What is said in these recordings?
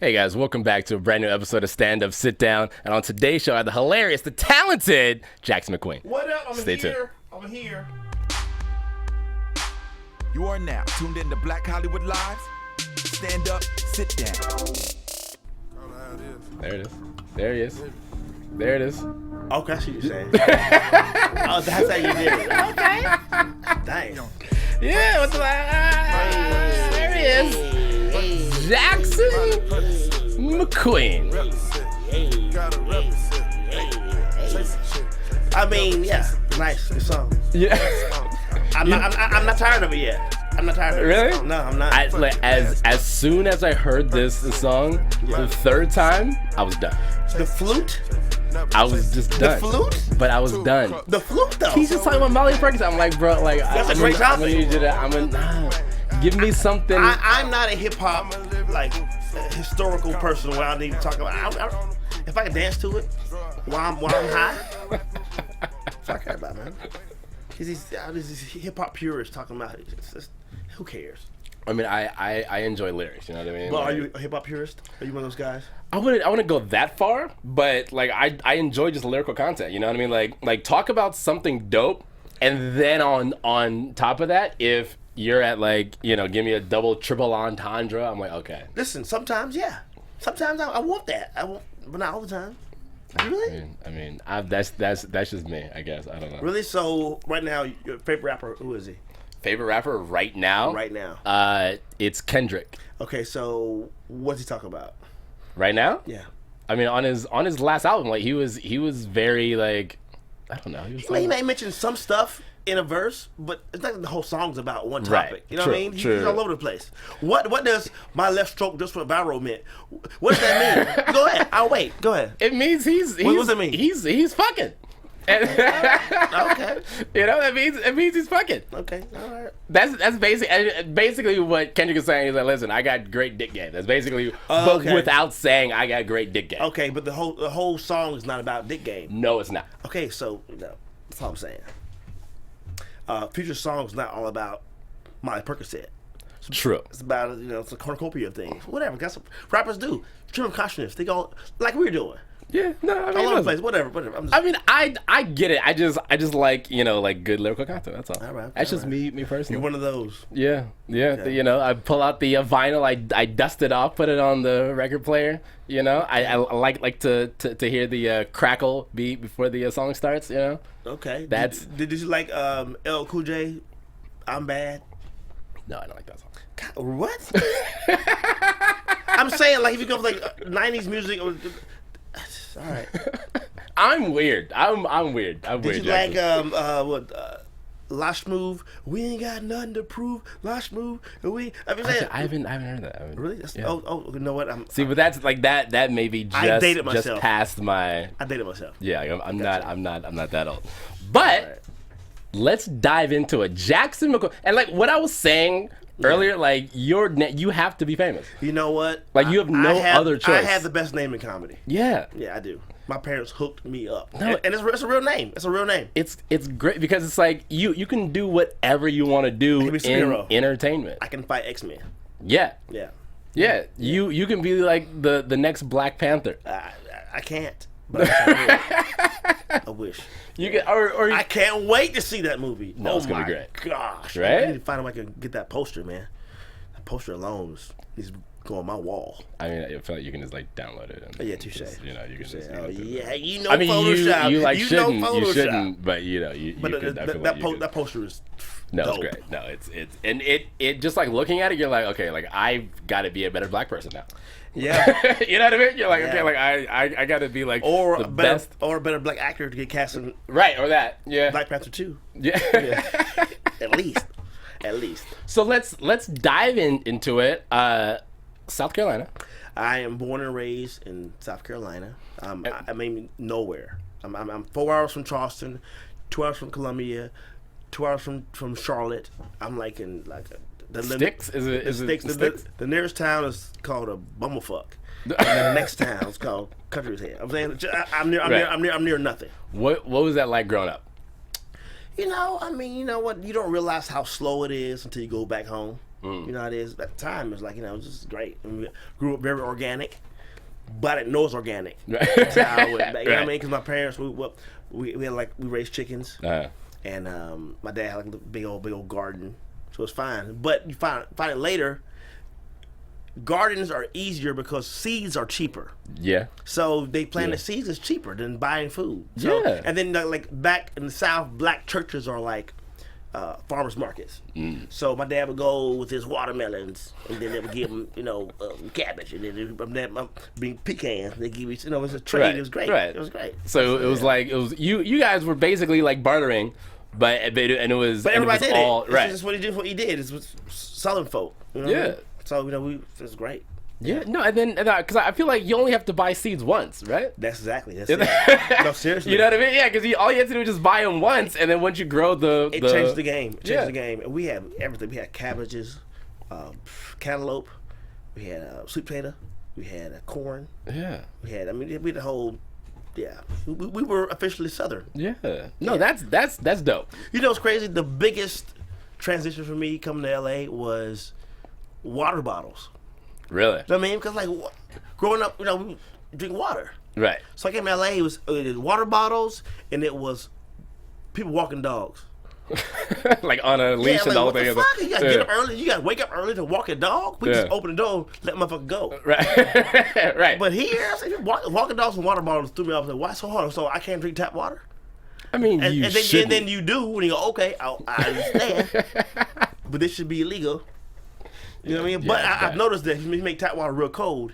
Hey guys, welcome back to a brand new episode of Stand Up, Sit Down. And on today's show, I have the hilarious, the talented Jackson McQueen. What up? Stay tuned. I'm here. You are now tuned in to Black Hollywood Live. Stand up, sit down. There it is. There he is. There it is. Okay, I see what you're saying. Oh, that's how you did it. Okay. Dang. Yeah, what's the there he is. Jackson McQueen. I mean, yeah, nice good song. Yeah. I'm not tired of it yet. I'm not tired of it. Really? No, I'm not. As soon as I heard this song the third time, I was done. The flute? I was just done. The flute? But I was done. The flute, though. He's just talking about Molly Perkins. I'm like, bro, like That's a great topic. Give me something. I'm not a hip hop like historical person where I need to talk about. If I can dance to it while I'm high, that's what I care about, man. Because these hip hop purists talking about it. Who cares? I mean, I enjoy lyrics. You know what I mean? Well, like, are you a hip hop purist? Are you one of those guys? I wouldn't go that far, but like I enjoy just lyrical content. You know what I mean? Like talk about something dope, and then on top of that, if you're at like, you know, give me a double, triple entendre, I'm like, okay. Listen, sometimes, yeah. Sometimes I want that. But not all the time. Really? I mean, that's just me, I guess. I don't know. Really? So, right now, your favorite rapper, who is he? Favorite rapper right now? Right now. It's Kendrick. Okay, so what's he talking about? Right now? Yeah. I mean, on his last album, like he was very like, I don't know. He may mention some stuff in a verse, but it's not like the whole song's about one topic. Right. You know True. what I mean? True. He's all over the place. What does my left stroke just went viral mean? What does that mean? Go ahead. I'll wait. Go ahead. It means he's What does it mean? He's fucking. Okay. You know, it means he's fucking. Okay. All right. That's basically what Kendrick is saying. Is like, listen, I got great dick game. That's basically, but without saying I got great dick game. Okay, but the whole song is not about dick game. No, it's not. Okay, so no, that's all I'm saying. Future song's not all about Molly Percocet. True. It's about, you know, it's a cornucopia of things. Whatever. That's what rappers do. Stream of consciousness. They go like we're doing. Yeah. No, I mean, All over the place. Whatever. I mean, I get it. I just like, you know, like good lyrical content. That's all. All right. That's just me personally. You're one of those. Yeah. Okay. You know, I pull out the vinyl. I dust it off, put it on the record player. You know, I like to hear the crackle beat before the song starts. You know. Okay. That's. Did you like LL Cool J? I'm Bad. No, I don't like that song. God, what? I'm saying, like, if you go for like 90s music. All right. I'm weird. I'm weird. Did you like Lash Move? We ain't got nothing to prove. Lash Move. I haven't heard that. Really? Yeah. Oh, you know what? See, but that's like that may be just past my. I dated myself. Yeah, I'm not that old. But let's dive into it. Jackson McQueen, and like what I was saying earlier, like you have to be famous. You know what? Like you have no other choice. I have the best name in comedy. Yeah. Yeah, I do. My parents hooked me up. No, and it's a real name. It's a real name. It's great because it's like you can do whatever you want to do in entertainment. I can fight X-Men. Yeah. Yeah. Yeah. You can be like the next Black Panther. I can't. But I wish. You can, or I can't wait to see that movie. No, it's gonna be great. Gosh, right? I need to find a way I can get that poster, man. That poster alone needs to go on my wall. I mean, I feel like you can just like download it. And Yeah, touche. You know, you can just. Yeah, you know, I mean, Photoshop. you like you shouldn't, know Photoshop. you shouldn't, but you know, you could. That poster is. No, dope. it's great. No, it's and it just like looking at it, you're like, okay, like I've got to be a better Black person now. Yeah, you know what I mean. You're like, yeah. okay, like I got to be like or the best, or a better Black actor to get cast in. Right, or that. Yeah. Black Panther 2. Yeah. At least. So let's dive into it. South Carolina. I am born and raised in South Carolina. I mean nowhere. I'm 4 hours from Charleston, 2 hours from Columbia, 2 hours from Charlotte. I'm like in like the Sticks? Is it Sticks? The nearest town is called a Bumblefuck. And the next town is called Country's Head. I'm saying I'm near nothing. What was that like growing up? You know, I mean, you know what? You don't realize how slow it is until you go back home. You know how it is. At the time, it was like, you know, it was just great. And we grew up very organic, but I didn't know it's organic. That's how I went back. You know what I mean? Because my parents, we raised chickens, and my dad had like a big old garden, so it's fine. But you find it later. Gardens are easier because seeds are cheaper. Yeah. So they plant the seeds is cheaper than buying food. So, and then like back in the South, black churches are like farmers markets. So my dad would go with his watermelons, and then they would give him, you know, cabbage, and then bring pecans. They give you, you know, it was a trade. Right. It was great. Right. It was great. So it was like you guys were basically like bartering, but everybody did it. Right. This is what he did. What he did is Southern folk. You know what I mean? So, you know, it was great. Yeah, no, and then, because I feel like you only have to buy seeds once, right? That's it. No, seriously. You know what I mean? Yeah, because all you have to do is just buy them once, and then once you grow It changed the game. It changed the game. And we had everything. We had cabbages, cantaloupe, we had sweet potato, we had corn. Yeah. We had the whole, we were officially Southern. Yeah. No, that's dope. You know what's crazy? The biggest transition for me coming to LA was water bottles. Really? You know what I mean? Because like growing up, you know, we drink water. Right. So I came to LA, it was water bottles, and it was people walking dogs. Like on a leash and the whole thing. What the fuck? You gotta get up early. You gotta wake up early to walk a dog. We just open the door, let motherfucker go. Right. Right. But here, I was like, walking dogs and water bottles threw me off. I was like, why so hard? So I can't drink tap water? I mean, and then you do, when you go, okay, I understand, but this should be illegal. You know what I mean? But I've noticed that you make tap water real cold.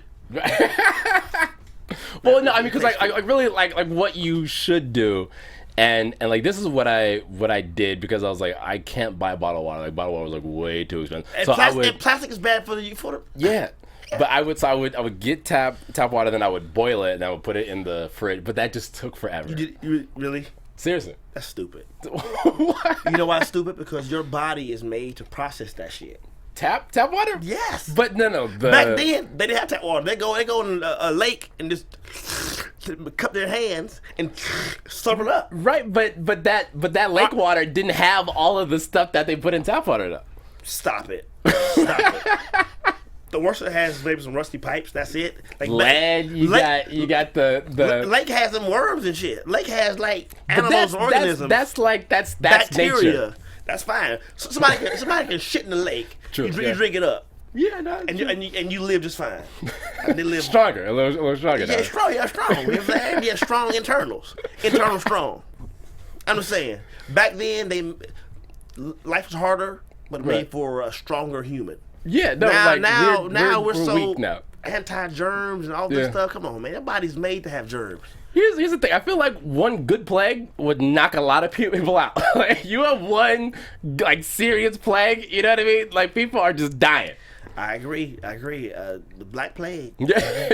Well, no, I mean, because I really like what you should do, and like this is what I did, because I was like, I can't buy bottled water. Like bottled water was like way too expensive. And, and plastic is bad for the yeah. But I would get tap water, then I would boil it, and I would put it in the fridge. But that just took forever. You really? Seriously? That's stupid. What? You know why it's stupid? Because your body is made to process that shit. Tap water? Yes. But no. Back then, they didn't have tap water. They go in a lake and just cup their hands and slurp it up. Right, but that lake water didn't have all of the stuff that they put in tap water, though. Stop it. The worst it has is maybe some rusty pipes. That's it. Like lead. You got the lake has some worms and shit. Lake has like animals, organisms. That's bacteria. Nature. That's fine. So somebody can shit in the lake. True, you drink it up. Yeah, no. And you live just fine. And they live stronger, a little stronger. Yeah, strong. You know what I'm saying? You have strong internals. Internal strong. I'm just saying. Back then, life was harder, but made for a stronger human. Yeah, no. Now we're so weak now. Anti-germs and all this stuff. Come on, man. Your body's made to have germs. Here's the thing. I feel like one good plague would knock a lot of people out. Like, you have one like serious plague, you know what I mean? Like, people are just dying. I agree. The Black Plague. Yeah.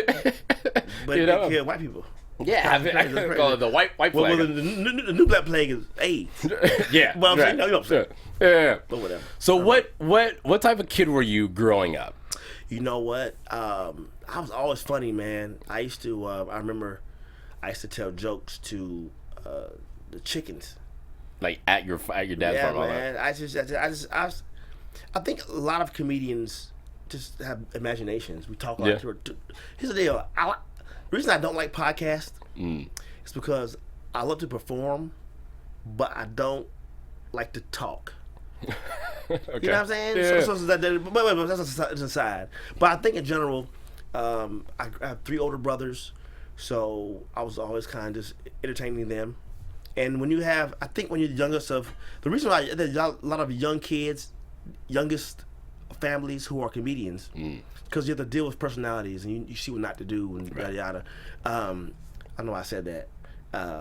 But it killed white people. Yeah, I call it the white plague. Well, the new Black Plague is AIDS. Yeah. Well, I'm saying, no, you know what I'm saying. Yeah. But whatever. So what type of kid were you growing up? You know what? I was always funny, man. I used to. I remember. I used to tell jokes to the chickens. Like at your dad's farm. Yeah, man. I think a lot of comedians just have imaginations. We talk a lot. Here's the deal. The reason I don't like podcasts is because I love to perform, but I don't like to talk. Okay. You know what I'm saying? Yeah. That's a side. But I think in general, I have 3 older brothers. So I was always kind of just entertaining them. And when you're the youngest of, the reason why there's a lot of young kids, youngest families who are comedians, because you have to deal with personalities and you see what not to do and yada yada. I know I said that.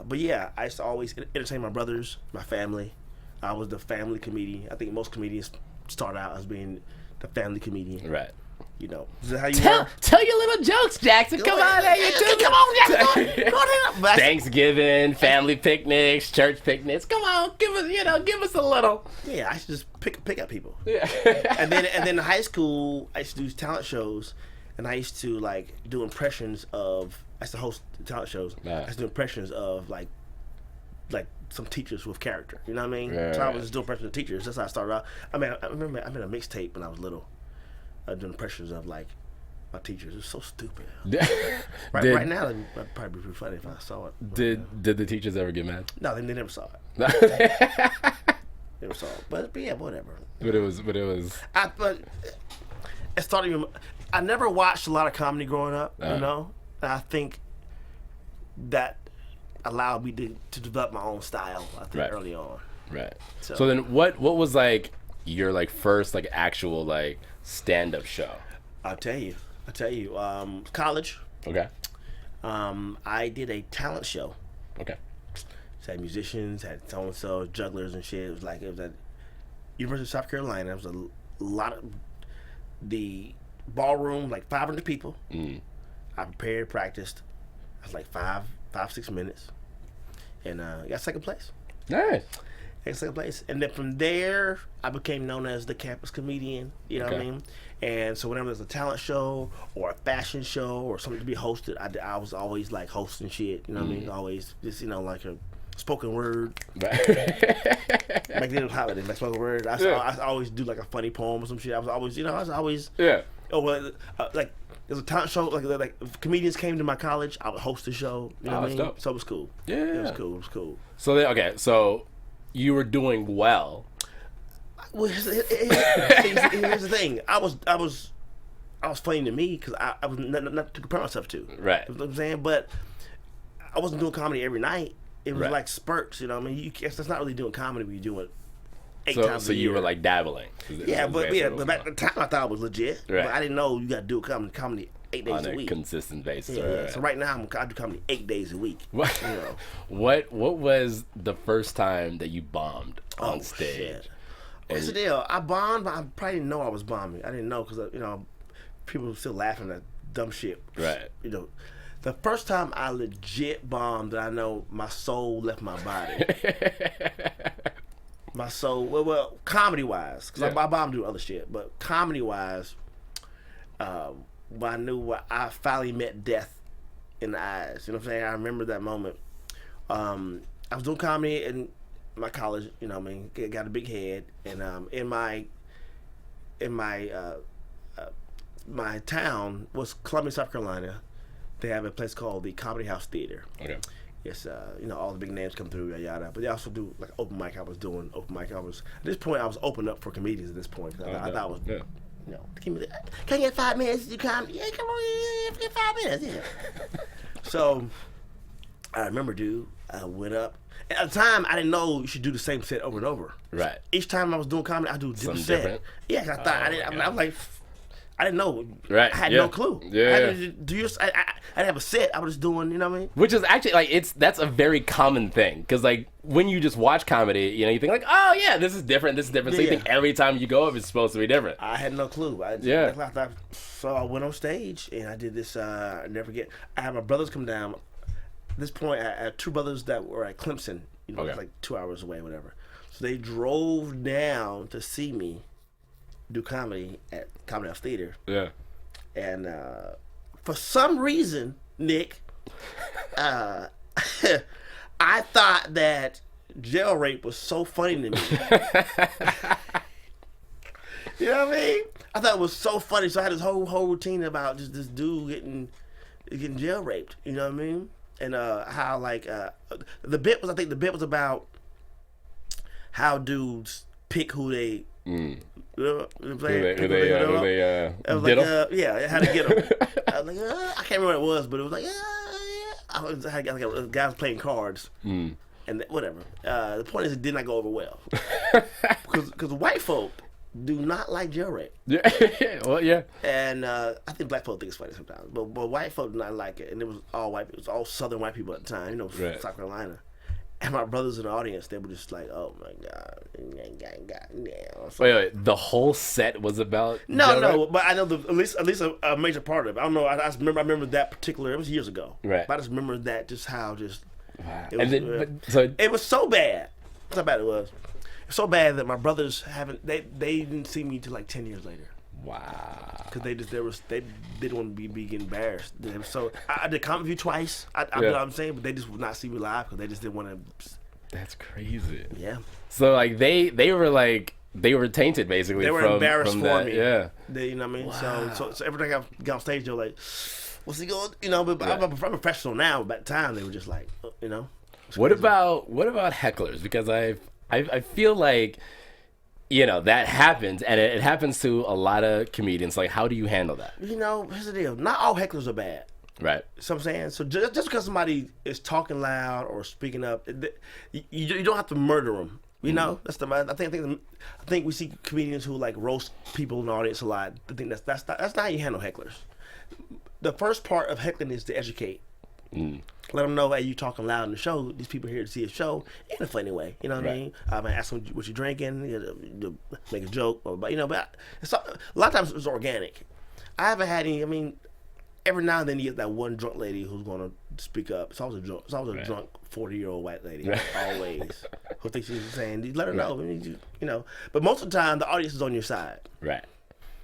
But yeah, I used to always entertain my brothers, my family. I was the family comedian. I think most comedians start out as being the family comedian. Right. You know, is that how you tell your little jokes, Jackson. Come on, come on, Jackson. Go ahead. Thanksgiving, family picnics, church picnics. Come on, give us a little. Yeah, I should just pick up people. Yeah. and then in high school, I used to do talent shows, and I used to like do impressions of. I used to host talent shows. I used to do impressions of like some teachers with character. You know what I mean? Right, so I right. was just doing impressions of teachers. That's how I started out. I mean, I remember I made a mixtape when I was little, doing impressions of like my teachers. It was so stupid. Right now, it'd probably be pretty funny if I saw it. But, Did the teachers ever get mad? no, they never saw it. Never saw it. But yeah, whatever. But it was. But it started. I never watched a lot of comedy growing up. You know, and I think that allowed me to develop my own style. I think Right. early on. Right. So- So then, what was like your like first like actual like stand up show? I'll tell you. College. Okay. I did a talent show. Okay. So had musicians, had so and so, jugglers and shit. It was at University of South Carolina. It was a lot of the ballroom, like 500 people. I prepared, practiced. I was like 6 minutes, and got second place. Nice. Got second place, and then from there, I became known as the campus comedian. You know what I Okay. mean? And so whenever there's a talent show or a fashion show or something to be hosted, I was always like hosting shit. You know what I mean? Always just like a spoken word. Back then it was holiday, like spoken word. I always do like a funny poem or some shit. I was always Yeah. like there's a talent show like if comedians came to my college, I would host the show. You know what I that's mean? dope. So it was cool. Yeah. It was cool. So then, okay, so you were doing well. Well, here's the thing. I was funny to me because I was not to compare myself to. Right. You know what I'm saying? But I wasn't doing comedy every night. It was Right. like spurts. You know what I mean? That's not really doing comedy when you do it 8 times So a year. you were like dabbling. Yeah, but back at the time I thought it was legit. Right. But I didn't know you got to do comedy 8 days on a a week. consistent basis. Yeah, Right. So right now I do comedy 8 days a week. What, You know. what was the first time that you bombed on stage? Shit. What's the deal? I bombed, but I probably didn't know I was bombing. I didn't know because people were still laughing at dumb shit. Right. You know, the first time I legit bombed, that I know my soul left my body. My soul, well, comedy wise, because I bombed do other shit, but comedy wise, when I knew I finally met death in the eyes. You know what I'm saying? I remember that moment. I was doing comedy in my college. You know what I mean? Got a big head, and in my my town was Columbia, South Carolina. They have a place called the Comedy House Theater. Okay. Yes, all the big names come through, yada yada. But they also do like open mic. I was doing open mic. At this point, I was open up for comedians. At this point, 'cause I thought it was, give me can I get 5 minutes to do comedy? Yeah, come on, get 5 minutes. Yeah. So I remember, dude, I went up. At the time, I didn't know you should do the same set over and over. Right. Each time I was doing comedy, I do a different Something set. different? Yeah, 'cause I thought I was like, I didn't know. Right, I had yeah. no clue. Yeah, I yeah. didn't I didn't have a set. I was just doing, you know what I mean? Which is actually like that's a very common thing because like when you just watch comedy, you think like, oh yeah, this is different. So you Yeah. think every time you go up, it's supposed to be different. I had no clue. So I went on stage and I did this. I never forget. I had my brothers come down. At this point, I had 2 brothers that were at Clemson. You know, Okay. it was like 2 hours away, whatever. So they drove down to see me do comedy at Comedy House Theater. Yeah. And for some reason, Nick, I thought that jail rape was so funny to me. You know what I mean? I thought it was so funny. So I had this whole routine about just this dude getting jail raped. You know what I mean? And how like the bit was about how dudes pick who they. You know what I'm saying? Who they I was did like, 'em? yeah, how to get them. I was like, I can't remember what it was, but it was like, I got a guy was playing cards, and whatever. The point is, it did not go over well because white folk do not like jail rape, Yeah. Well, yeah. and I think black folk think it's funny sometimes, but white folk do not like it, and it was all white. It was all Southern white people at the time, Right. South Carolina. And my brothers in the audience, they were just like, "Oh my god!" So, Wait. The whole set was about no, jail rape? but I know at least a major part of it. I don't know. I remember that particular. It was years ago. Right. But I just remember that it was, And then, so it was so bad. That's how bad it was. It was so bad that my brothers they didn't see me till like 10 years later. wow. Because they didn't want to be getting embarrassed. So I did Comic View twice. You know Yeah. what I'm saying, but they just would not see me live because they just didn't want to. That's crazy. Yeah. So like they were tainted basically. They were from, embarrassed from for that. me. Yeah. You know what I mean? Wow. So every time I got on stage, they were like, "What's he going?" You know, but I'm a professional now. But at the time, they were just like, you know. What about hecklers? Because I feel like, you know, that happens, and it happens to a lot of comedians. Like, how do you handle that? You know, here's the deal. Not all hecklers are bad. Right. So I'm saying, so just because somebody is talking loud or speaking up, you don't have to murder them. You know, that's I think we see comedians who like roast people in the audience a lot. I think that's not how you handle hecklers. The first part of heckling is to educate. Let them know, hey, you talking loud in the show. These people are here to see a show in a funny way. You know what I mean? I might ask them what you're drinking, make a joke, but a lot of times it's organic. I haven't had any. I mean, every now and then you get that one drunk lady who's going to speak up. It's always a drunk 40-year-old white lady, always, who thinks she's saying, let her know, you know. But most of the time, the audience is on your side. Right.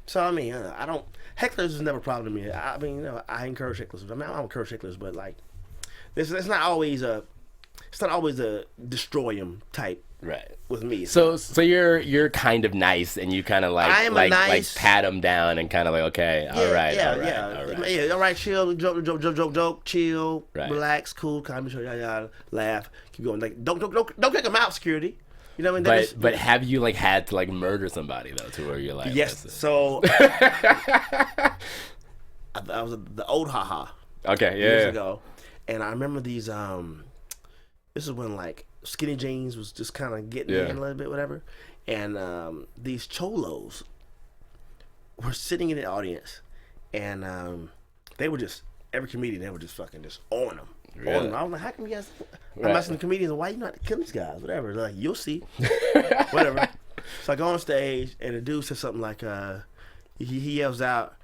So, I mean, hecklers is never a problem to me. I mean, you know, I encourage hecklers. I mean, I don't encourage hecklers, but like, it's not always a destroy them type. Right. With me. So you're kind of nice, and you kind of like pat them down and kind of like, okay, all right. All right, chill, joke, chill, right. Relax, cool, calm, yada, laugh, keep going. Like, don't kick them out, security. You know what I mean? But have you like had to like murder somebody though, to where you're like, yes. So I was the old haha. Okay, years ago, and I remember these. This is when like skinny jeans was just kind of getting in a little bit, whatever. And these cholos were sitting in the audience, and they were just every comedian. They were just fucking just on them. Really? I was like, how come you guys? I'm asking the comedians, why you not killing these guys? Whatever. They're like, you'll see. Whatever. So I go on stage, and the dude says something like, he yells out,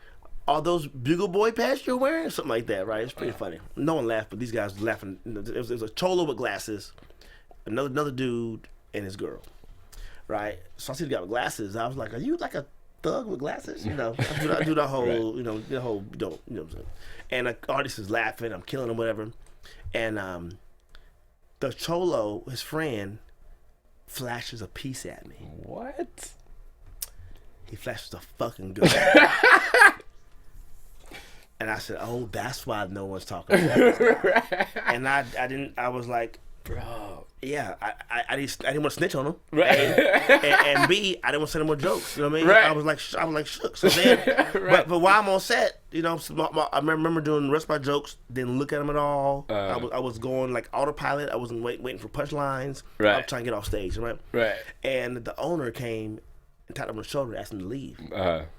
"Are those Bugle Boy pants you're wearing?" Something like that, right? It's pretty funny. No one laughed, but these guys were laughing. It was a cholo with glasses, another dude, and his girl, right? So I see the guy with glasses. I was like, "Are you like a thug with glasses?" You know, I do the whole, right. The whole, you know what I'm saying? And the artist is laughing. I'm killing him, whatever. And the cholo, his friend, flashes a piece at me. What? He flashes a fucking gun. And I said, "Oh, that's why no one's talking about it." Right. And I was like, bro, yeah, I didn't want to snitch on him. Right. And B, I didn't want to send him more jokes. You know what I mean? Right. I was like shook. So then, right. but while I'm on set, you know, I remember doing the rest of my jokes, didn't look at them at all. I was going like autopilot. I wasn't waiting for punchlines. Right. I was trying to get off stage, right? Right. And the owner came and tapped him on the shoulder, asked him to leave.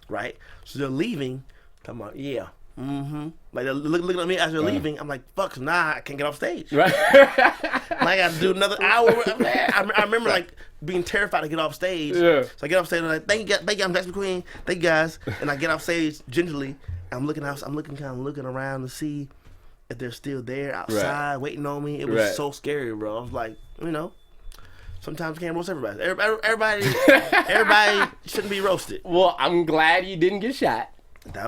Right. So they're leaving. I'm like, yeah. Mm-hmm. Like they're looking at me as they're leaving. I'm like, fuck, nah, I can't get off stage. Right. Like I got to do another hour. I remember like being terrified to get off stage. Yeah. So I get off stage and I'm like, thank you, I'm Jackson McQueen. Thank you guys. And I get off stage gingerly. I'm looking around to see if they're still there outside waiting on me. It was so scary, bro. I was like, you know, sometimes you can't roast everybody. Everybody shouldn't be roasted. Well, I'm glad you didn't get shot.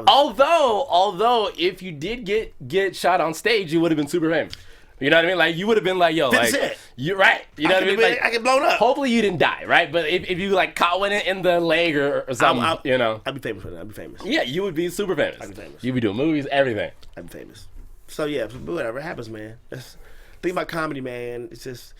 Although, if you did get shot on stage, you would have been super famous. You know what I mean? Like you would have been like, yo, like you're right. You know what I mean? Like, I get blown up. Hopefully you didn't die, right? But if you like caught one in the leg or something, you know, I'd be famous for that. I'd be famous. Yeah, you would be super famous. I'd be famous. You'd be doing movies, everything. I'd be famous. So yeah, whatever happens, man. Think about comedy, man. It's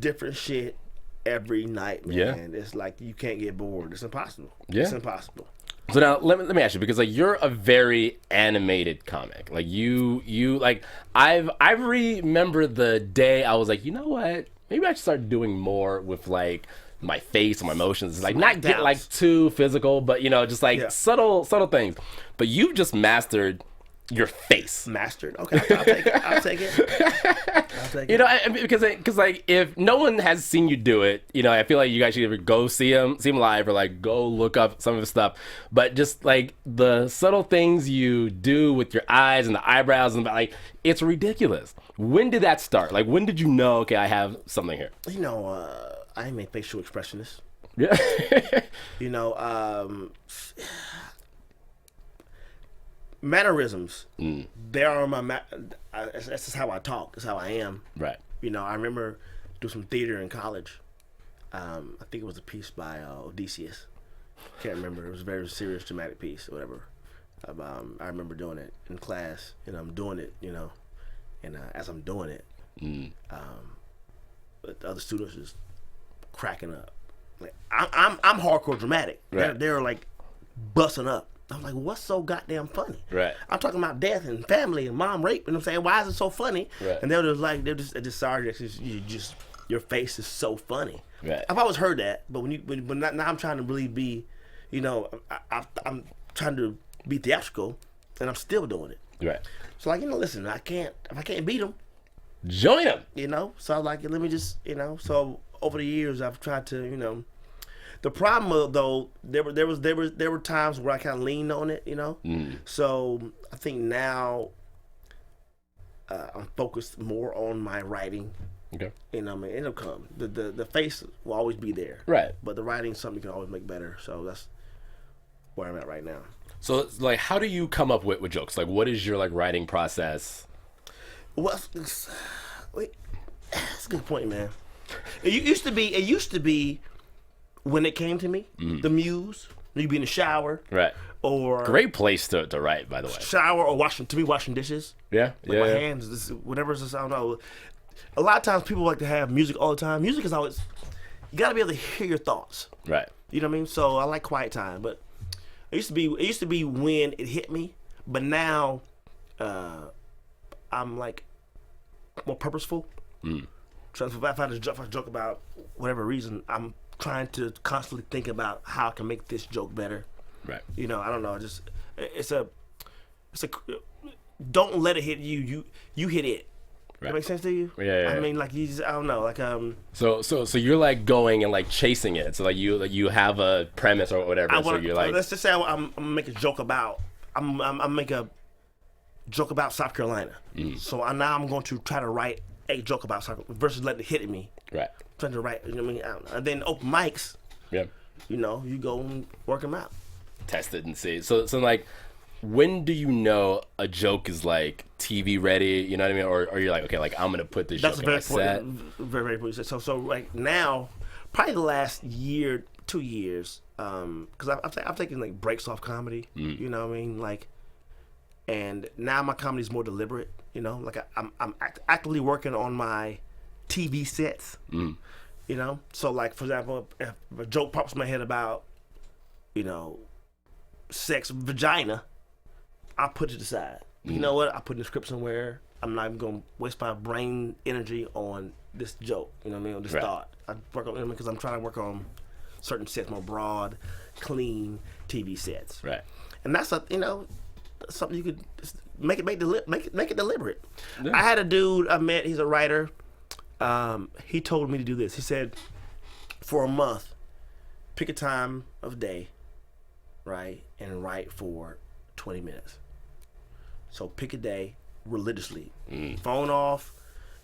different shit every night, man. Yeah. It's like you can't get bored. It's impossible. Yeah. It's impossible. So now let me ask you, because like you're a very animated comic. Like you like I remember the day I was like, you know what? Maybe I should start doing more with like my face and my emotions. Like not get like too physical, but you know, just like subtle things. But you've just mastered your face. Mastered. Okay, I'll take it. You know, because like if no one has seen you do it, you know, I feel like you guys should either go see him live or like go look up some of his stuff. But just like the subtle things you do with your eyes and the eyebrows and like it's ridiculous. When did that start? Like when did you know? Okay, I have something here. You know, I am a facial expressionist. Yeah. You know, mannerisms. They are my. That's just how I talk. That's how I am. Right. You know, I remember do some theater in college. I think it was a piece by Odysseus. Can't remember. It was a very serious, dramatic piece or whatever. I remember doing it in class, and I'm doing it, and as I'm doing it, but the other students is cracking up. Like I'm hardcore dramatic. Right. They're like busting up. I'm like, what's so goddamn funny? Right. I'm talking about death and family and mom rape, and I'm saying, why is it so funny? Right. And they're just sorry, your face is so funny. Right. I've always heard that, but now I'm trying to really be, I'm trying to be theatrical, and I'm still doing it. Right. So like, listen, if I can't beat them, join them. So I like, let me just, so over the years I've tried to, the problem though, there were times where I kind of leaned on it, So I think now I'm focused more on my writing. Okay. It'll come. The face will always be there. Right. But the writing is something you can always make better. So that's where I'm at right now. So like, how do you come up with jokes? Like, what is your like writing process? Well, wait, that's a good point, man. It used to be when it came to me, the muse. You'd be in the shower, Right. Or Great place to write, by the way. shower or washing dishes. Yeah. Like my hands, whatever it's, I don't know. A lot of times people like to have music all the time. Music is always, you got to be able to hear your thoughts. Right. You know what I mean? So I like quiet time, but it used to be when it hit me, but now I'm like more purposeful. So if I joke about whatever reason, I'm trying to constantly think about how I can make this joke better. Right. I don't know. It's a don't let it hit you. You hit it. Right. That makes sense to you? Yeah. I mean, like I don't know, like So you're like going and like chasing it. So like you have a premise or whatever. So you're like, let's just say I'm gonna make a joke about I'm make a joke about South Carolina. So now I'm going to try to write a joke about South Carolina versus letting it hit me. right. Trying to write, I don't know. And then open mics, Yeah. you go and work them out. Test it and see. So like, when do you know a joke is like TV ready? You know what I mean? Or you're like, okay, like I'm gonna put this joke in my set. Very, very important. So like now, probably the last year, 2 years, because I've taken like breaks off comedy. You know what I mean? Like, and now my comedy is more deliberate. Like I'm actively working on my TV sets. So like, for example, if a joke pops in my head about, sex, vagina, I put it aside. You know what? I put in the script somewhere. I'm not even gonna waste my brain energy on this joke. You know what I mean? On this thought. I work on because I'm trying to work on certain sets, more broad, clean TV sets. Right. And that's something you could make it deliberate. Yeah. I had a dude I met. He's a writer. He told me to do this. He said, for a month, pick a time of day, right, and write for 20 minutes. So pick a day religiously. Phone off.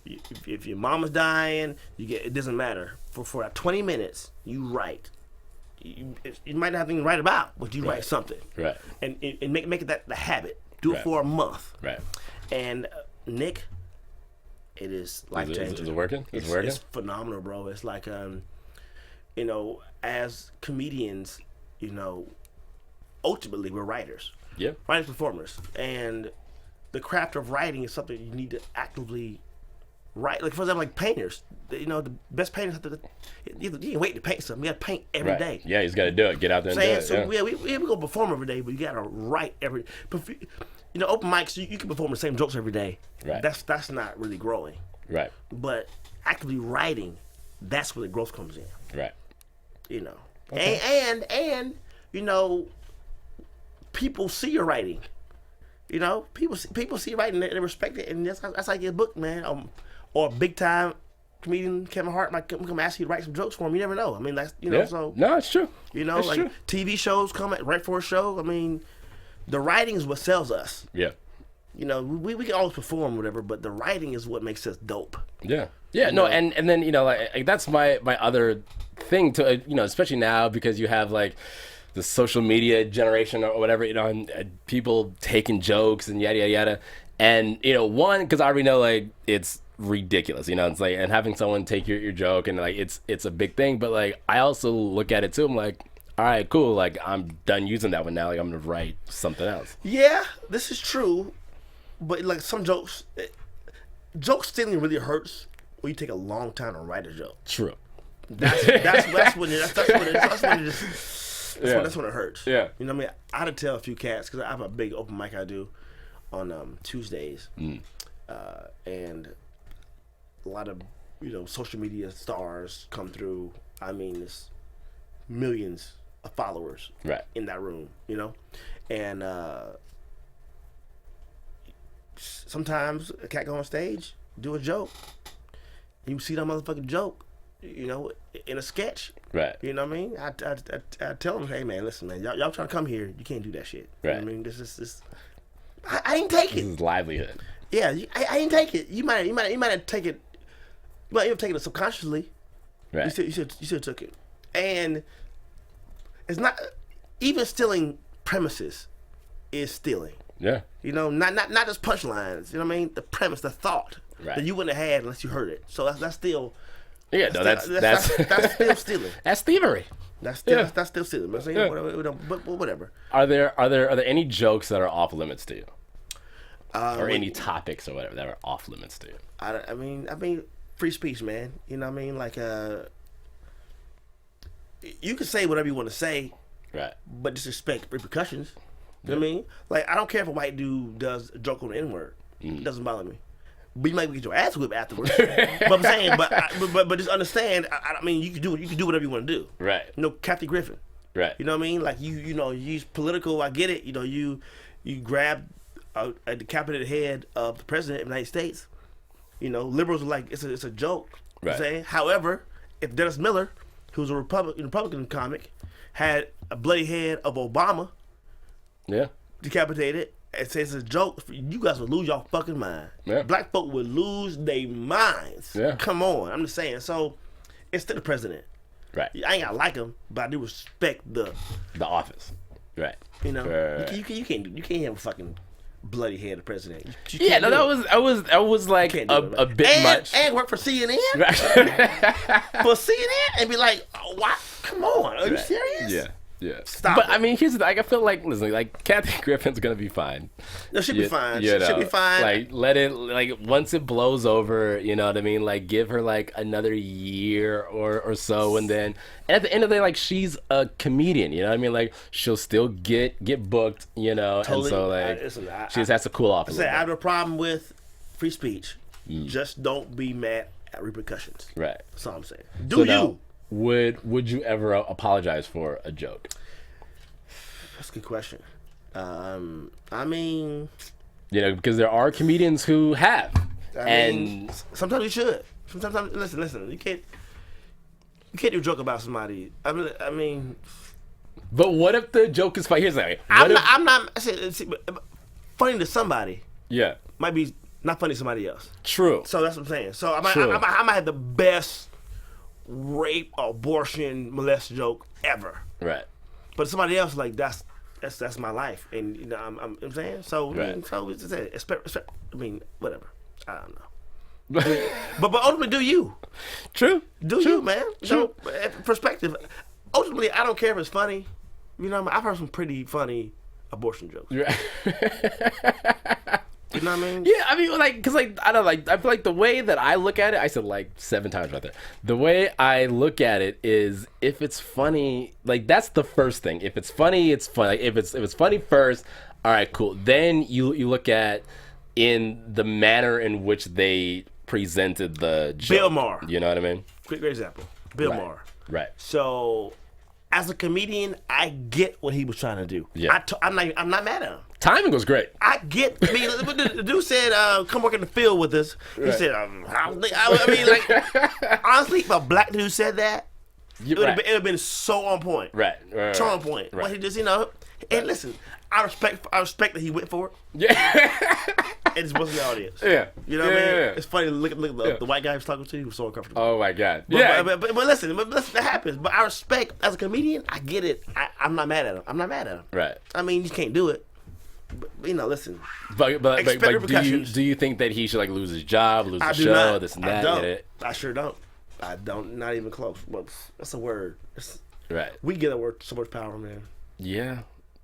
If your mama's dying, it doesn't matter. For 20 minutes, you write. You might not have anything to write about, but you write something. Right. And make it that the habit. Do it for a month. Right. And Nick, it is life changing. Is it working? Is it working? It's phenomenal, bro. It's like, as comedians, ultimately we're writers. Yeah. Writers, performers, and the craft of writing is something you need to actively write. Like, for example, like painters. The best painters have to. You can't wait to paint something. You got to paint every day. Yeah, he's got to do it. Get out there and do it. So we go perform every day, but you got to write every. Open mics, you can perform the same jokes every day. Right. That's not really growing. Right. But actively writing, that's where the growth comes in. Right. Okay. And people see your writing. People see your writing, they respect it, and that's how you get a book, man. Or a big time comedian, Kevin Hart, might come ask you to write some jokes for him. You never know. I mean, that's so. No, it's true. It's like true. TV shows come right for a show. I mean, the writing is what sells us. Yeah. We can always perform whatever, but the writing is what makes us dope. Yeah. Yeah. No, and then like that's my other thing to especially now because you have like the social media generation or whatever, and people taking jokes and yada yada yada. And one, because I already know like it's ridiculous, you know. It's like, and having someone take your joke, and like it's a big thing. But like I also look at it too. I'm like, all right, cool. Like I'm done using that one now. Like I'm gonna write something else. Yeah, this is true. But like some jokes, joke stealing really hurts when you take a long time to write a joke. True. That's when it hurts. Yeah. You know what I mean? I had to tell a few cats because I have a big open mic I do on Tuesdays, and a lot of social media stars come through. I mean, it's millions of followers in that room. And sometimes a cat go on stage, do a joke. You see that motherfucking joke, in a sketch. Right. You know what I mean? I tell them, hey man, listen man, y'all trying to come here, you can't do that shit. You know what I mean? This I ain't take it. This is livelihood. Yeah, I ain't take it. You might have take it. You might have taken it subconsciously. Right. You should have took it. And it's not even stealing premises is stealing. Yeah. Not just punchlines. You know what I mean? The premise, the thought that you wouldn't have had unless you heard it. So that's still. Yeah, that's still stealing. That's thievery. That's still stealing. But whatever. Are there any jokes that are off limits to you, or any topics or whatever that are off limits to you? I mean, free speech, man. You know what I mean? Like, you can say whatever you want to say, right? But disrespect repercussions. You know what I mean? Like, I don't care if a white dude does a joke on the N-word. It doesn't bother me. But you might get your ass whipped afterwards. But I'm saying, but just understand. I mean, you can do whatever you want to do. Right. Kathy Griffin. Right. You know what I mean? Like you use political. I get it. You grab a decapitated head of the president of the United States. Liberals are like it's a joke. Right. You know what I'm saying? However, if Dennis Miller, who's a Republican comic, had a bloody head of Obama, decapitated. It says it's a joke. You guys would lose your fucking mind. Yeah. Black folk would lose their minds. Yeah. Come on, I'm just saying. So, it's to the president. Right. I ain't gotta like him, but I do respect the office. Right. You can't have a fucking bloody head of president. That was like a bit much. And work for CNN. Right. For CNN and be like, oh, what? Come on, are you serious? Yeah. Yeah. Stop. But I mean, here's the thing. I feel like, listen, like Kathy Griffin's gonna be fine. No, she'll be fine. She'll be fine. Like, let it, like, once it blows over, you know what I mean? Like, give her like another year or so, and at the end of the day, like, she's a comedian. You know what I mean? Like, she'll still get booked. Totally. And so like, she just has to cool off. I have a problem with free speech. Just don't be mad at repercussions. Right. That's all I'm saying. Now, would you ever apologize for a joke? That's a good question. I mean, because there are comedians who have, and sometimes you should. Sometimes listen. You can't do a joke about somebody. I mean. But what if the joke is funny? Here's the thing. I'm not funny to somebody. Yeah. Might be not funny to somebody else. True. So that's what I'm saying. So I might have the best rape, abortion, molest joke ever. Right. But somebody else, like, that's my life, and I'm saying so. Right. I mean, whatever. I don't know. but ultimately, do you? True. Do you, man? True. Perspective. Ultimately, I don't care if it's funny. I've heard some pretty funny abortion jokes. Right. You know what I mean? Yeah, I mean, like, because, like, I don't like, I feel like the way that I look at it, I said like 7 times right there. The way I look at it is, if it's funny, like, that's the first thing. If it's funny, it's funny. Like, if it's funny first, all right, cool. Then you look at in the manner in which they presented the joke. Bill Maher. You know what I mean? Great example. Bill Maher. Right. So, as a comedian, I get what he was trying to do. Yeah. I'm not mad at him. Timing was great. I get. I mean, the dude said, "Come work in the field with us." He said, "I mean, like, honestly, if a black dude said that, it would have been so on point." Right. So on point. But he just, and listen, I respect that he went for it. Yeah. It just wasn't the audience. Yeah. You know what I mean? Yeah. It's funny to look at the white guy he was talking to. He was so uncomfortable. Oh my God. But listen, that happens. But I respect, as a comedian, I get it. I'm not mad at him. Right. I mean, you can't do it. listen. But Expect repercussions. do you think that he should like lose his job, lose the do show, not. this and I that? don't. I sure don't. I don't. Not even close. But that's a word. Right. We give that word so much power, man. Yeah.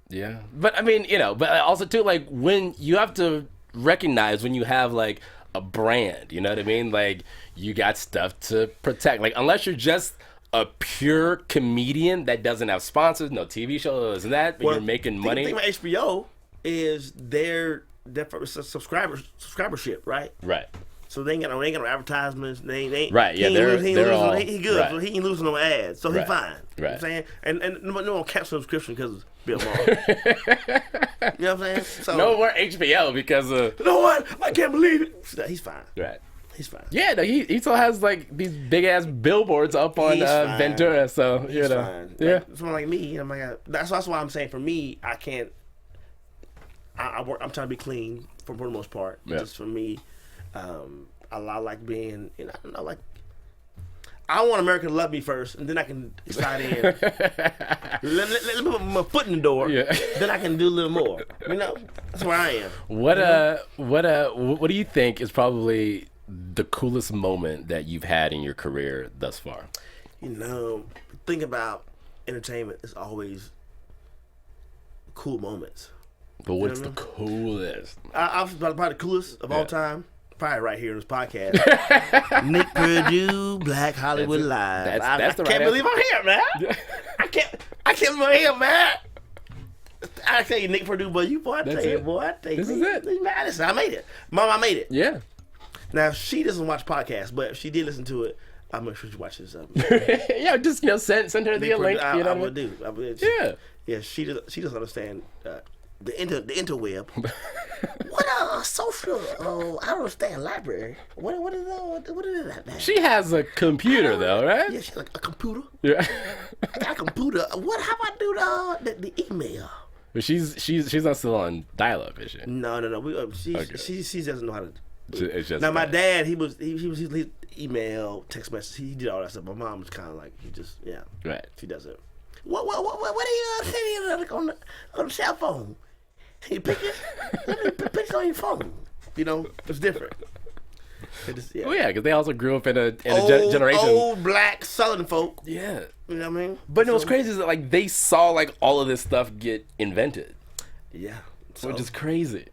Yeah. But I mean, but also too, like when you have to recognize when you have like a brand, you know what I mean? Like you got stuff to protect. Like unless you're just a pure comedian that doesn't have sponsors, no TV shows and that, but you're making money. The thing about HBO is their subscribership, right? Right. So they ain't got no advertisements. They ain't right. Yeah, they're all. He good. Right. So he ain't losing no ads. So he fine. Right. You know what I'm saying? And no one cancel subscription because of Bill Maher. You know what I'm saying? So, no more HBO because of. You know what? I can't believe it. He's fine. Right. He's fine. Yeah, no, he still has like these big ass billboards up on Ventura. So he's fine. Yeah. Like, someone like me, oh my God. That's why I'm saying for me, I can't. I'm trying to be clean for the most part. Yeah. Just for me. I like being, I don't know, like, I want America to love me first, and then I can slide in. let me put my foot in the door, then I can do a little more. That's where I am. What do you think is probably the coolest moment that you've had in your career thus far? Think about entertainment. It's always cool moments. But what's the coolest? Probably the coolest of all time. Probably right here in this podcast. Nick Perdue, Black Hollywood Live. I can't believe I'm here, man. I can't believe I'm here, man. I tell you, Nick Perdue, boy, I tell you, This is it. Madison, I made it. Mom, I made it. Yeah. Now, she doesn't watch podcasts, but if she did listen to it, I'm make sure she watches this. Yeah, just send her the link. I would do. Yeah. Yeah, she doesn't understand the interweb. What social? I don't understand library. What is that? Man? She has a computer though, right? Yeah, she's like a computer. Yeah. I got a computer. What? How about do the email? But she's not still on dial-up, is she? No. She doesn't know how to. It's just now my dad, he email, text message. He did all that stuff. My mom was kind of like right. She doesn't. What are you saying on the cell phone? You pick it on your phone. It's different. Oh yeah, because they also grew up in a generation. Old black Southern folk. Yeah. You know what I mean? But what's crazy is that like they saw like all of this stuff get invented. Yeah. Which is crazy.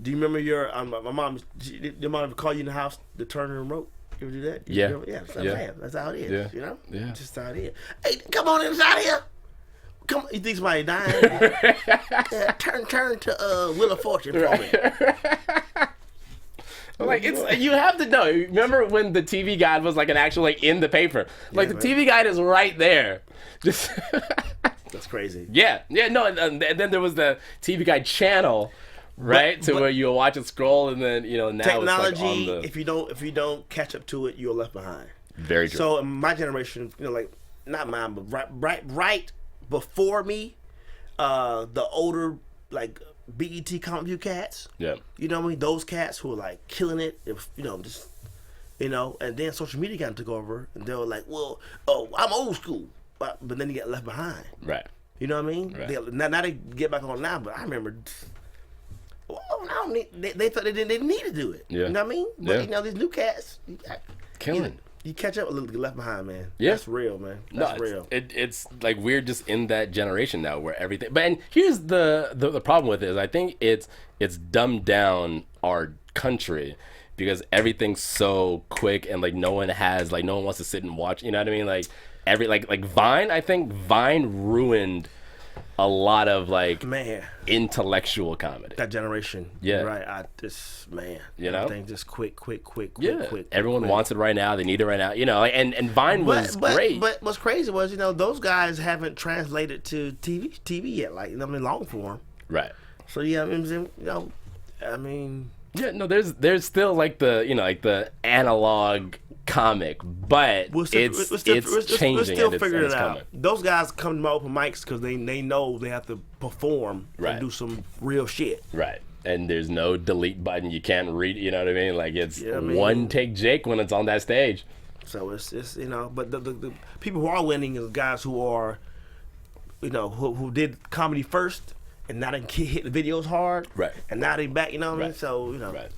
Do you remember your mom ever call you in the house to turn the remote? You ever do that? Yeah. That's how it is. Yeah. Yeah. Just how it is. Hey, come on inside here. Come on, you think somebody dying? Turn to Wheel of Fortune for me. Like you have to know. Remember when the TV guide was like an actual like in the paper? Like the TV guide is right there. Just that's crazy. Yeah. No, and then there was the TV guide channel, right? But where you watch it scroll, and then now technology. It's like on if you don't catch up to it, you're left behind. Very true. So in my generation, like not mine, but right before me, the older like BET comic view cats. Yeah. You know what I mean? Those cats who were like killing it. And then social media kind of took over, and they were like, "Well, I'm old school," but then you get left behind. Right. You know what I mean? Right. Now they get back on now, but I remember. Well, they thought they didn't need to do it. Yeah. You know what I mean? But these new cats, killing. You catch up a little, get left behind, man. Yeah. That's real, man. That's real. It's like we're just in that generation now where everything. But and here's the problem with it is I think it's dumbed down our country because everything's so quick and like no one wants to sit and watch. You know what I mean? Like like Vine. I think Vine ruined a lot of like intellectual comedy. That generation. Yeah. Right. Everything just quick. Everyone wants it right now. They need it right now. And Vine was great. But what's crazy was, those guys haven't translated to TV yet. Like, long form. Right. So I mean. Yeah. No. There's still like the analog comic, but it's changing. We're still and figuring it's it out. coming. Those guys come to my open mics because they know they have to perform and do some real shit. Right. And there's no delete button. You can't read. You know what I mean? Like it's one take Jake when it's on that stage. So it's but the people who are winning is guys who are, who did comedy first and now they can hit the videos hard. Right. And now they back. You know what I mean? Right. So Right.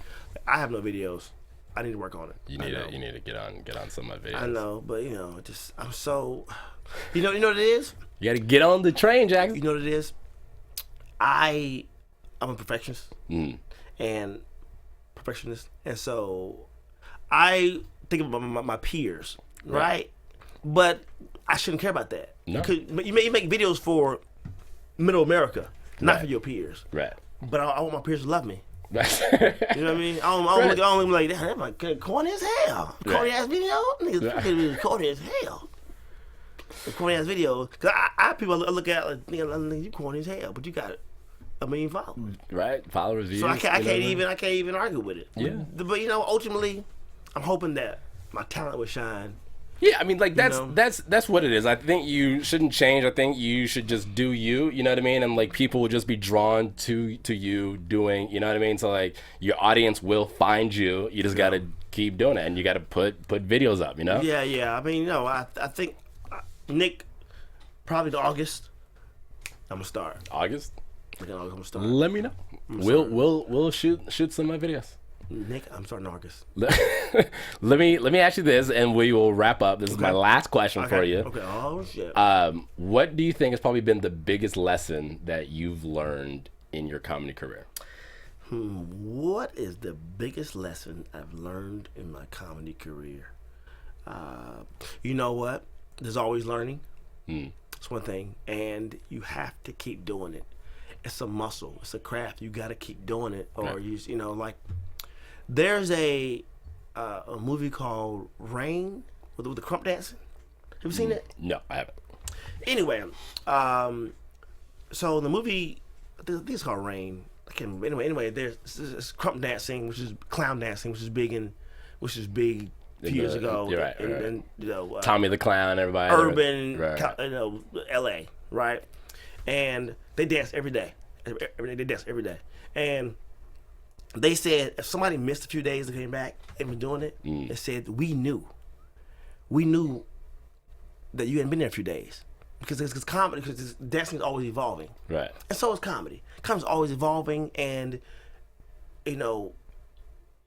I have no videos. I need to work on it. You need to get on some of my videos. I know, but I'm so. You know what it is? You got to get on the train, Jackson. You know what it is? I'm a perfectionist and so I think about my peers, right? But I shouldn't care about that. No. You make videos for Middle America, not for your peers. Right. But I want my peers to love me. Right. You know what I mean? I don't look like that. That's like corny as hell. Corny ass video, niggas corny as hell. The corny ass video, cause I people look at like, nigga, you corny as hell, but you got 1 million followers. Right, followers, views. So I can't even argue with it. Yeah. But ultimately, I'm hoping that my talent will shine. Yeah, I mean, like that's what it is. I think you shouldn't change. I think you should just do you. You know what I mean? And like people will just be drawn to you doing. You know what I mean? So like your audience will find you. You just got to keep doing it, and you got to put videos up. You know? Yeah. I mean, I think Nick probably to August. I'm gonna start. August. I'm gonna start. Let me know. We'll shoot some of my videos. Nick, I'm starting in August. let me ask you this, and we will wrap up. This is my last question for you. Okay. Oh shit. What do you think has probably been the biggest lesson that you've learned in your comedy career? What is the biggest lesson I've learned in my comedy career? You know what? There's always learning. It's one thing, and you have to keep doing it. It's a muscle. It's a craft. You got to keep doing it, or like. There's a movie called Rain with the crump dancing. Have you seen it? No, I haven't. Anyway, so the movie, I think it's called Rain. I can't remember. Anyway, there's crump dancing, which is clown dancing, which is big a few years ago. You're right. And Tommy the Clown, everybody. Urban, right. L.A., right? And they dance every day. They dance every day. And they said if somebody missed a few days and came back and been doing it, they said we knew that you hadn't been there a few days because comedy, because dancing is always evolving, right? And so is comedy. Comedy's always evolving, and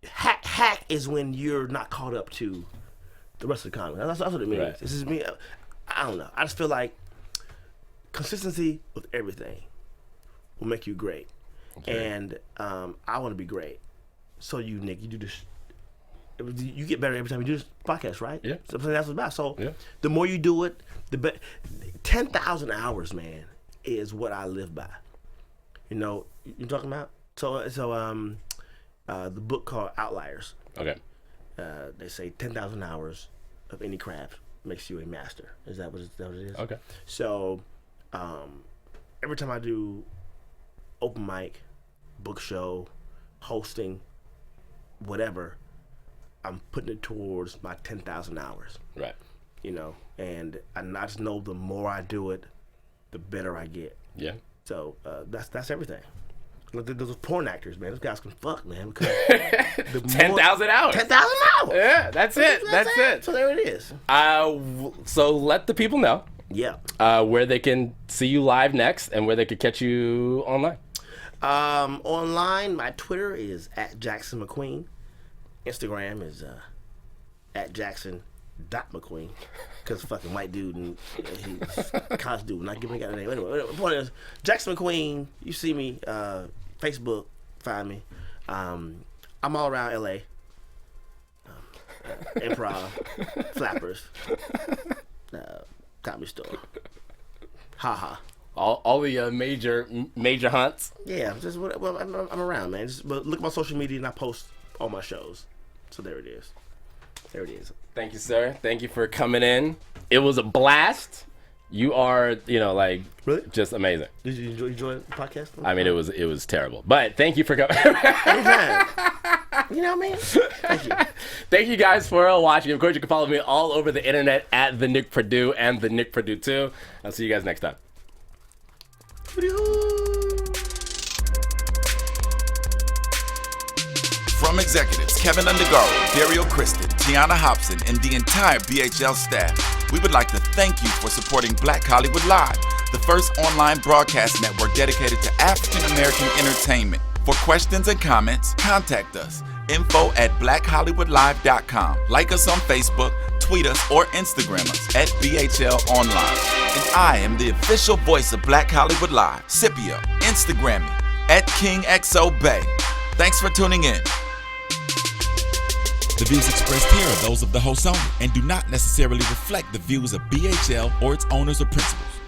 hack is when you're not caught up to the rest of the comedy. That's what it means. Right. This is me. I don't know. I just feel like consistency with everything will make you great. Okay. And I want to be great. So Nick, you do this. You get better every time you do this podcast, right? Yeah. So that's what it's about. So the more you do it, the better. 10,000 hours, man, is what I live by. You know, you talking about? So the book called Outliers. Okay. They say 10,000 hours of any craft makes you a master. Is that what it is? Okay. So every time I do open mic, book show, hosting, whatever, I'm putting it towards my 10,000 hours. Right. And I just know the more I do it, the better I get. Yeah. So that's everything. Those porn actors, man. Those guys can fuck, man. 10,000 hours. 10,000 hours. Yeah, that's it. That's it. So there it is. So let the people know. Yeah. Where they can see you live next and where they could catch you online. Online, my Twitter is @Jackson McQueen. Instagram is @Jackson.McQueen. Because fucking white dude and he's college dude. Not giving a name. Anyway, the point is Jackson McQueen. You see me, Facebook, find me. I'm all around LA. Improv, Flappers, Comedy Store. Haha. All the major hunts. Yeah, I'm around, man. But look at my social media and I post all my shows. So there it is. There it is. Thank you, sir. Thank you for coming in. It was a blast. You are, really? Just amazing. Did you enjoy the podcast? I mean, it was terrible, but thank you for coming. Anytime. You know what I mean? Thank you. Thank you guys for watching. Of course, you can follow me all over the internet at the Nick Perdue and the Nick Perdue 2. I'll see you guys next time. From executives Keven Undergaro, Dario Kristen, Tiana Hobson, and the entire BHL staff, we would like to thank you for supporting Black Hollywood Live. the first online broadcast network dedicated to African American entertainment. For questions and comments, contact us. info@blackhollywoodlive.com. Like us on Facebook, tweet us, or Instagram us at BHL Online. And I am the official voice of Black Hollywood Live, Scipio. Instagram me at KingXOBay. Thanks for tuning in. The views expressed here are those of the host only and do not necessarily reflect the views of BHL or its owners or principals.